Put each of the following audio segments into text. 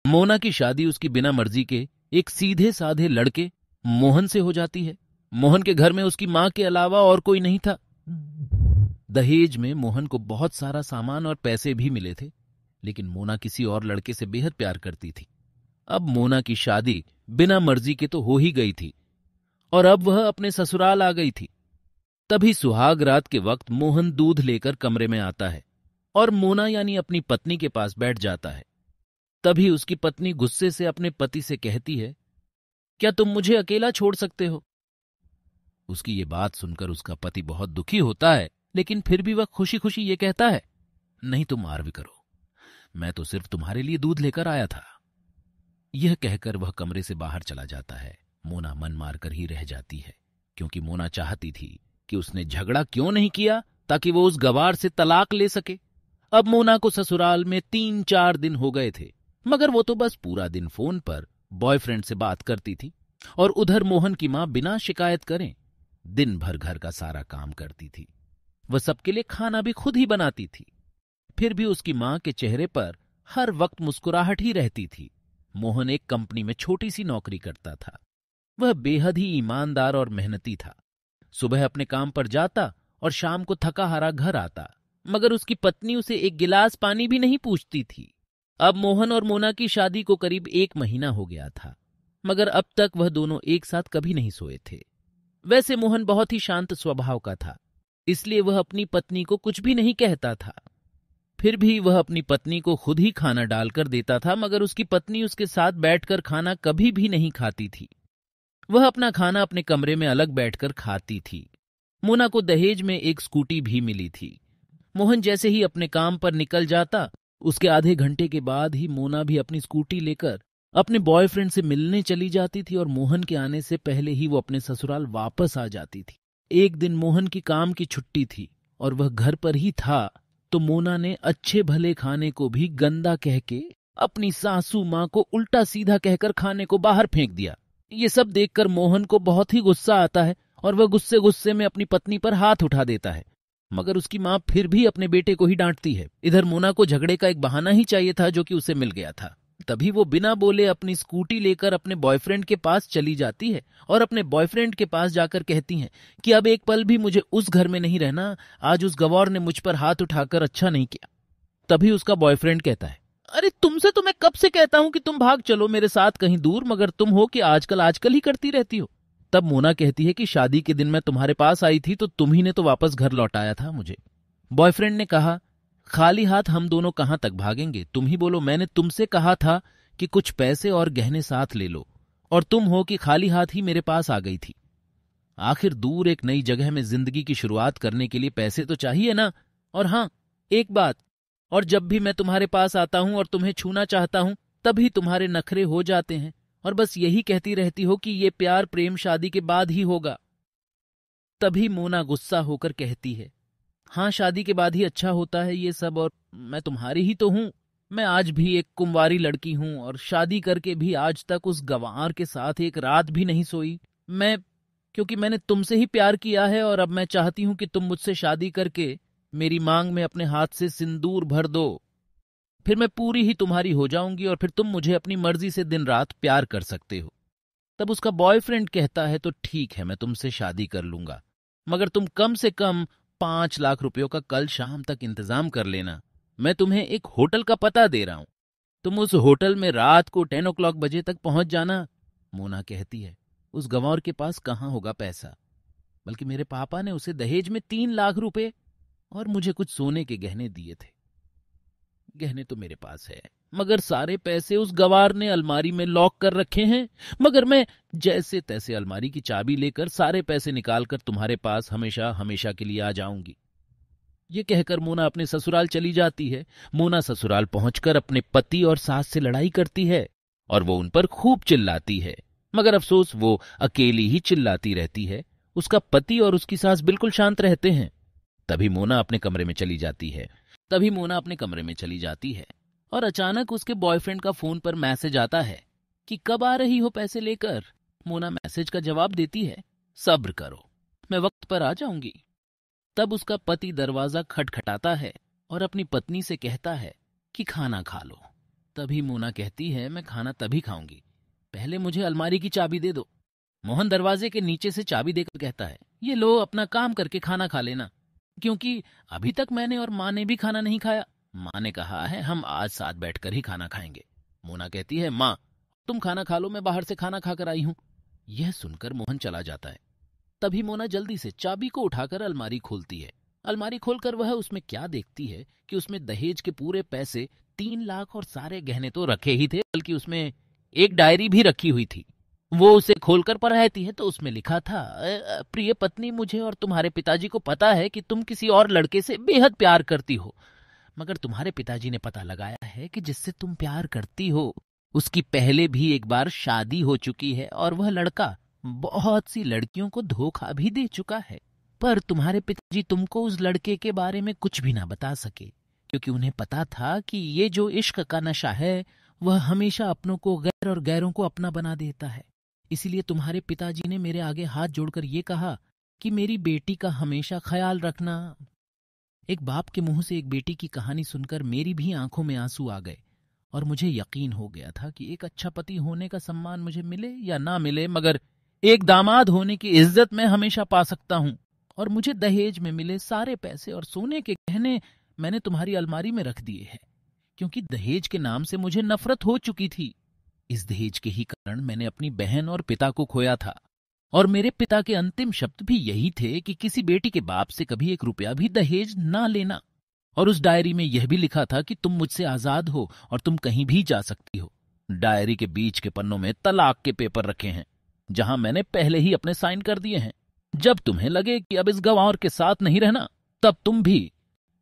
मोना की शादी उसकी बिना मर्जी के एक सीधे साधे लड़के मोहन से हो जाती है। मोहन के घर में उसकी मां के अलावा और कोई नहीं था। दहेज में मोहन को बहुत सारा सामान और पैसे भी मिले थे, लेकिन मोना किसी और लड़के से बेहद प्यार करती थी। अब मोना की शादी बिना मर्जी के तो हो ही गई थी और अब वह अपने ससुराल आ गई थी। तभी सुहाग रात के वक्त मोहन दूध लेकर कमरे में आता है और मोना यानी अपनी पत्नी के पास बैठ जाता है। तभी उसकी पत्नी गुस्से से अपने पति से कहती है, क्या तुम मुझे अकेला छोड़ सकते हो? उसकी ये बात सुनकर उसका पति बहुत दुखी होता है, लेकिन फिर भी वह खुशी खुशी ये कहता है, नहीं तुम आर्व करो, मैं तो सिर्फ तुम्हारे लिए दूध लेकर आया था। यह कहकर वह कमरे से बाहर चला जाता है। मोना मन मारकर ही रह जाती है, क्योंकि मोना चाहती थी कि उसने झगड़ा क्यों नहीं किया ताकि वो उस गवार से तलाक ले सके। अब मोना को ससुराल में 3-4 दिन हो गए थे, मगर वो तो बस पूरा दिन फोन पर बॉयफ्रेंड से बात करती थी और उधर मोहन की मां बिना शिकायत करें दिन भर घर का सारा काम करती थी। वह सबके लिए खाना भी खुद ही बनाती थी। फिर भी उसकी मां के चेहरे पर हर वक्त मुस्कुराहट ही रहती थी। मोहन एक कंपनी में छोटी सी नौकरी करता था। वह बेहद ही ईमानदार और मेहनती था। सुबह अपने काम पर जाता और शाम को थका हारा घर आता, मगर उसकी पत्नी उसे एक गिलास पानी भी नहीं पूछती थी। अब मोहन और मोना की शादी को करीब 1 महीना हो गया था, मगर अब तक वह दोनों एक साथ कभी नहीं सोए थे। वैसे मोहन बहुत ही शांत स्वभाव का था, इसलिए वह अपनी पत्नी को कुछ भी नहीं कहता था। फिर भी वह अपनी पत्नी को खुद ही खाना डालकर देता था, मगर उसकी पत्नी उसके साथ बैठकर खाना कभी भी नहीं खाती थी। वह अपना खाना अपने कमरे में अलग बैठकर खाती थी। मोना को दहेज में एक स्कूटी भी मिली थी। मोहन जैसे ही अपने काम पर निकल जाता, उसके आधे घंटे के बाद ही मोना भी अपनी स्कूटी लेकर अपने बॉयफ्रेंड से मिलने चली जाती थी और मोहन के आने से पहले ही वो अपने ससुराल वापस आ जाती थी। एक दिन मोहन की काम की छुट्टी थी और वह घर पर ही था, तो मोना ने अच्छे भले खाने को भी गंदा कह के अपनी सासू मां को उल्टा सीधा कहकर खाने को बाहर फेंक दिया। ये सब देखकर मोहन को बहुत ही गुस्सा आता है और वह गुस्से गुस्से में अपनी पत्नी पर हाथ उठा देता है, मगर उसकी मां फिर भी अपने बेटे को ही डांटती है। इधर मोना को झगड़े का एक बहाना ही चाहिए था, जो कि उसे मिल गया था। तभी वो बिना बोले अपनी स्कूटी लेकर अपने बॉयफ्रेंड के पास चली जाती है और अपने बॉयफ्रेंड के पास जाकर कहती है कि अब एक पल भी मुझे उस घर में नहीं रहना, आज उस गवार ने मुझ पर हाथ उठाकर अच्छा नहीं किया। तभी उसका बॉयफ्रेंड कहता है, अरे तुमसे तो मैं कब से कहता हूं कि तुम भाग चलो मेरे साथ कहीं दूर, मगर तुम हो कि आजकल ही करती रहती हो। तब मोना कहती है कि शादी के दिन मैं तुम्हारे पास आई थी तो तुम ही ने तो वापस घर लौटाया था मुझे। बॉयफ्रेंड ने कहा, खाली हाथ हम दोनों कहां तक भागेंगे, तुम ही बोलो, मैंने तुमसे कहा था कि कुछ पैसे और गहने साथ ले लो, और तुम हो कि खाली हाथ ही मेरे पास आ गई थी। आखिर दूर एक नई जगह में जिंदगी की शुरुआत करने के लिए पैसे तो चाहिए ना। और हाँ, एक बात, और जब भी मैं तुम्हारे पास आता हूं और तुम्हें छूना चाहता हूं, तभी तुम्हारे नखरे हो जाते हैं और बस यही कहती रहती हो कि ये प्यार प्रेम शादी के बाद ही होगा। तभी मोना गुस्सा होकर कहती है, हाँ शादी के बाद ही अच्छा होता है ये सब, और मैं तुम्हारी ही तो हूं। मैं आज भी एक कुंवारी लड़की हूं और शादी करके भी आज तक उस गंवार के साथ एक रात भी नहीं सोई। क्योंकि मैंने तुमसे ही प्यार किया है और अब मैं चाहती हूं कि तुम मुझसे शादी करके मेरी मांग में अपने हाथ से सिंदूर भर दो, फिर मैं पूरी ही तुम्हारी हो जाऊंगी और फिर तुम मुझे अपनी मर्जी से दिन रात प्यार कर सकते हो। तब उसका बॉयफ्रेंड कहता है, तो ठीक है, मैं तुमसे शादी कर लूंगा, मगर तुम कम से कम 5 लाख रुपयों का कल शाम तक इंतजाम कर लेना। मैं तुम्हें एक होटल का पता दे रहा हूं, तुम उस होटल में रात को 10 o'clock बजे तक पहुंच जाना। मोना कहती है, उस गंवार के पास कहां होगा पैसा, बल्कि मेरे पापा ने उसे दहेज में 3 लाख रुपए और मुझे कुछ सोने के गहने दिए थे। गहने तो मेरे पास है, मगर सारे पैसे उस गवार ने अलमारी में लॉक कर रखे हैं। मगर मैं जैसे तैसे अलमारी की चाबी लेकर सारे पैसे निकालकर तुम्हारे पास हमेशा हमेशा के लिए आ जाऊंगी। ये कहकर मोना अपने ससुराल चली जाती है। मोना ससुराल पहुंचकर अपने पति और सास से लड़ाई करती है और वो उन पर खूब चिल्लाती है, मगर अफसोस वो अकेली ही चिल्लाती रहती है। उसका पति और उसकी सास बिल्कुल शांत रहते हैं। तभी मोना अपने कमरे में चली जाती है और अचानक उसके बॉयफ्रेंड का फोन पर मैसेज आता है कि कब आ रही हो पैसे लेकर। मोना मैसेज का जवाब देती है, सब्र करो, मैं वक्त पर आ जाऊंगी। तब उसका पति दरवाजा खटखटाता है और अपनी पत्नी से कहता है कि खाना खा लो। तभी मोना कहती है, मैं खाना तभी खाऊंगी, पहले मुझे अलमारी की चाबी दे दो। मोहन दरवाजे के नीचे से चाबी देकर कहता है, ये लो, अपना काम करके खाना खा लेना, क्योंकि अभी तक मैंने और माँ ने भी खाना नहीं खाया। माँ ने कहा है हम आज साथ बैठकर ही खाना खाएंगे। मोना कहती है, माँ तुम खाना खा लो, मैं बाहर से खाना खाकर आई हूं। यह सुनकर मोहन चला जाता है। तभी मोना जल्दी से चाबी को उठाकर अलमारी खोलती है। अलमारी खोलकर वह उसमें क्या देखती है कि उसमें दहेज के पूरे पैसे, 3 लाख और सारे गहने तो रखे ही थे, बल्कि उसमें एक डायरी भी रखी हुई थी। वो उसे खोलकर पढ़ती है तो उसमें लिखा था, प्रिय पत्नी, मुझे और तुम्हारे पिताजी को पता है कि तुम किसी और लड़के से बेहद प्यार करती हो, मगर तुम्हारे पिताजी ने पता लगाया है कि जिससे तुम प्यार करती हो उसकी पहले भी एक बार शादी हो चुकी है और वह लड़का बहुत सी लड़कियों को धोखा भी दे चुका है। पर तुम्हारे पिताजी तुमको उस लड़के के बारे में कुछ भी ना बता सके, क्योंकि उन्हें पता था कि ये जो इश्क का नशा है वह हमेशा अपनों को गैर और गैरों को अपना बना देता है। इसीलिए तुम्हारे पिताजी ने मेरे आगे हाथ जोड़कर ये कहा कि मेरी बेटी का हमेशा ख्याल रखना। एक बाप के मुंह से एक बेटी की कहानी सुनकर मेरी भी आंखों में आंसू आ गए और मुझे यकीन हो गया था कि एक अच्छा पति होने का सम्मान मुझे मिले या ना मिले, मगर एक दामाद होने की इज्जत मैं हमेशा पा सकता हूं। और मुझे दहेज में मिले सारे पैसे और सोने के गहने मैंने तुम्हारी अलमारी में रख दिए हैं, क्योंकि दहेज के नाम से मुझे नफरत हो चुकी थी। इस दहेज के ही कारण मैंने अपनी बहन और पिता को खोया था, और मेरे पिता के अंतिम शब्द भी यही थे कि किसी बेटी के बाप से कभी 1 रुपया भी दहेज ना लेना। और उस डायरी में यह भी लिखा था कि तुम मुझसे आजाद हो और तुम कहीं भी जा सकती हो। डायरी के बीच के पन्नों में तलाक के पेपर रखे हैं, जहां मैंने पहले ही अपने साइन कर दिए हैं। जब तुम्हें लगे कि अब इस गंवार के साथ नहीं रहना, तब तुम भी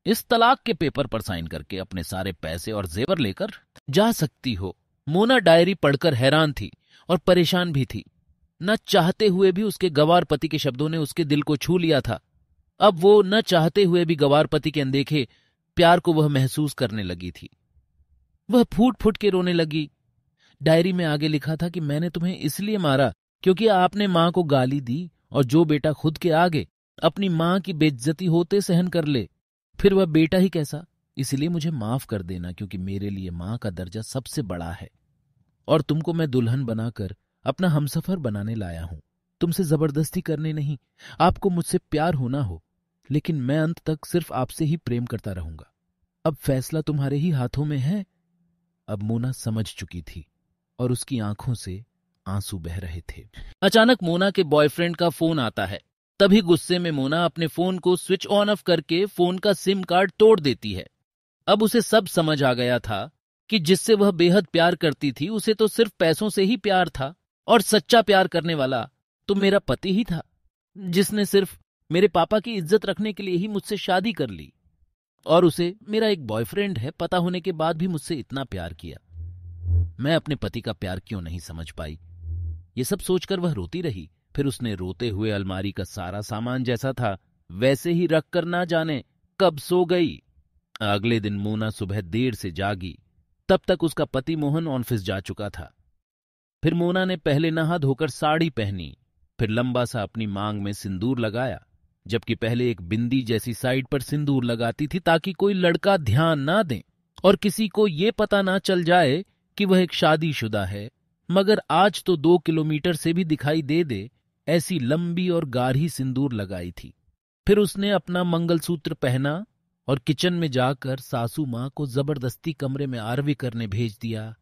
इस तलाक के पेपर पर साइन करके अपने सारे पैसे और जेवर लेकर जा सकती हो। मोना डायरी पढ़कर हैरान थी और परेशान भी थी। न चाहते हुए भी उसके गंवार पति के शब्दों ने उसके दिल को छू लिया था। अब वो न चाहते हुए भी गंवार पति के अनदेखे प्यार को वह महसूस करने लगी थी। वह फूट फूट के रोने लगी। डायरी में आगे लिखा था कि मैंने तुम्हें इसलिए मारा क्योंकि आपने मां को गाली दी, और जो बेटा खुद के आगे अपनी मां की बेइज्जती होते सहन कर ले, फिर वह बेटा ही कैसा। इसलिए मुझे माफ कर देना, क्योंकि मेरे लिए मां का दर्जा सबसे बड़ा है, और तुमको मैं दुल्हन बनाकर अपना हमसफर बनाने लाया हूं। तुमसे जबरदस्ती करने नहीं, आपको मुझसे प्यार होना हो, लेकिन मैं अंत तक सिर्फ आपसे ही प्रेम करता रहूंगा। अब फैसला तुम्हारे ही हाथों में है। अब मोना समझ चुकी थी और उसकी आंखों से आंसू बह रहे थे। अचानक मोना के बॉयफ्रेंड का फोन आता है। तभी गुस्से में मोना अपने फोन को स्विच ऑन ऑफ करके फोन का सिम कार्ड तोड़ देती है। अब उसे सब समझ आ गया था कि जिससे वह बेहद प्यार करती थी उसे तो सिर्फ पैसों से ही प्यार था, और सच्चा प्यार करने वाला तो मेरा पति ही था, जिसने सिर्फ मेरे पापा की इज्जत रखने के लिए ही मुझसे शादी कर ली, और उसे मेरा एक बॉयफ्रेंड है पता होने के बाद भी मुझसे इतना प्यार किया। मैं अपने पति का प्यार क्यों नहीं समझ पाई। ये सब सोचकर वह रोती रही। फिर उसने रोते हुए अलमारी का सारा सामान जैसा था वैसे ही रखकर ना जाने कब सो गई। अगले दिन मोना सुबह देर से जागी। तब तक उसका पति मोहन ऑफिस जा चुका था। फिर मोना ने पहले नहा धोकर साड़ी पहनी, फिर लंबा सा अपनी मांग में सिंदूर लगाया, जबकि पहले एक बिंदी जैसी साइड पर सिंदूर लगाती थी ताकि कोई लड़का ध्यान ना दे और किसी को ये पता ना चल जाए कि वह एक शादीशुदा है। मगर आज तो 2 किलोमीटर से भी दिखाई दे ऐसी लंबी और गाढ़ी सिंदूर लगाई थी। फिर उसने अपना मंगलसूत्र पहना और किचन में जाकर सासू मां को जबरदस्ती कमरे में आरवी करने भेज दिया,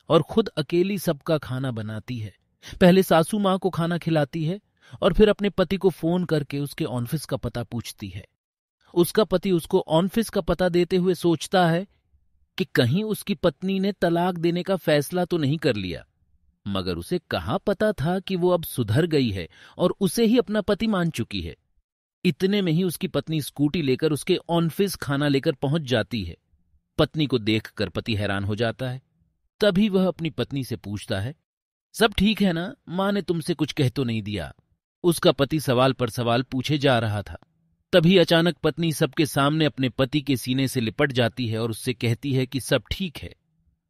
और खुद अकेली सबका खाना बनाती है। पहले सासू मां को खाना खिलाती है और फिर अपने पति को फोन करके उसके ऑफिस का पता पूछती है। उसका पति उसको ऑफिस का पता देते हुए सोचता है कि कहीं उसकी पत्नी ने तलाक देने का फैसला तो नहीं कर लिया, मगर उसे कहाँ पता था कि वो अब सुधर गई है और उसे ही अपना पति मान चुकी है। इतने में ही उसकी पत्नी स्कूटी लेकर उसके ऑफिस खाना लेकर पहुंच जाती है। पत्नी को देखकर पति हैरान हो जाता है। तभी वह अपनी पत्नी से पूछता है, सब ठीक है ना, मां ने तुमसे कुछ कह तो नहीं दिया। उसका पति सवाल पर सवाल पूछे जा रहा था। तभी अचानक पत्नी सबके सामने अपने पति के सीने से लिपट जाती है और उससे कहती है कि सब ठीक है,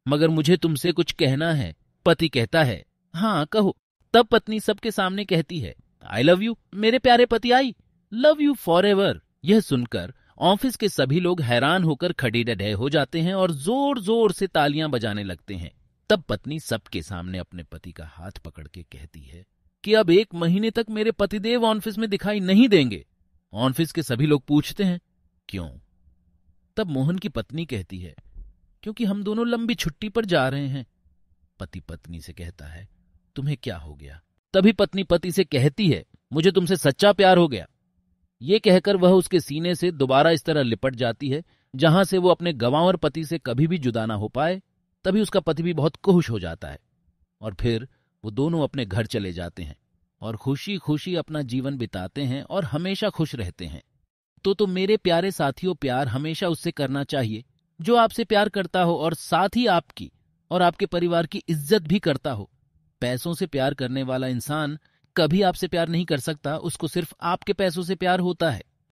मगर मुझे तुमसे कुछ कहना है। पति कहता है, हाँ कहो। तब पत्नी सबके सामने कहती है, आई लव यू मेरे प्यारे पति, I love you for ever. यह सुनकर ऑफिस के सभी लोग हैरान होकर खड़े हो जाते हैं और जोर जोर से तालियां बजाने लगते हैं। तब पत्नी सबके सामने अपने पति का हाथ पकड़ के कहती है कि अब 1 महीने तक मेरे पतिदेव ऑफिस में दिखाई नहीं देंगे। ऑफिस के सभी लोग पूछते हैं, क्यों? तब मोहन की पत्नी कहती है, क्योंकि हम दोनों लंबी छुट्टी पर जा रहे हैं। पति पत्नी से कहता है, तुम्हें क्या हो गया? तभी पत्नी पति से कहती है, मुझे तुमसे सच्चा प्यार हो गया। ये कहकर वह उसके सीने से दोबारा इस तरह लिपट जाती है जहां से वो अपने गंवार पति से कभी भी जुदा ना हो पाए। तभी उसका पति भी बहुत खुश हो जाता है और फिर वो दोनों अपने घर चले जाते हैं और खुशी खुशी अपना जीवन बिताते हैं और हमेशा खुश रहते हैं। तो मेरे प्यारे साथियों, प्यार हमेशा उससे करना चाहिए जो आपसे प्यार करता हो और साथ ही आपकी और आपके परिवार की इज्जत भी करता हो। पैसों से प्यार करने वाला इंसान कभी आपसे प्यार नहीं कर सकता, उसको सिर्फ आपके पैसों से प्यार होता है।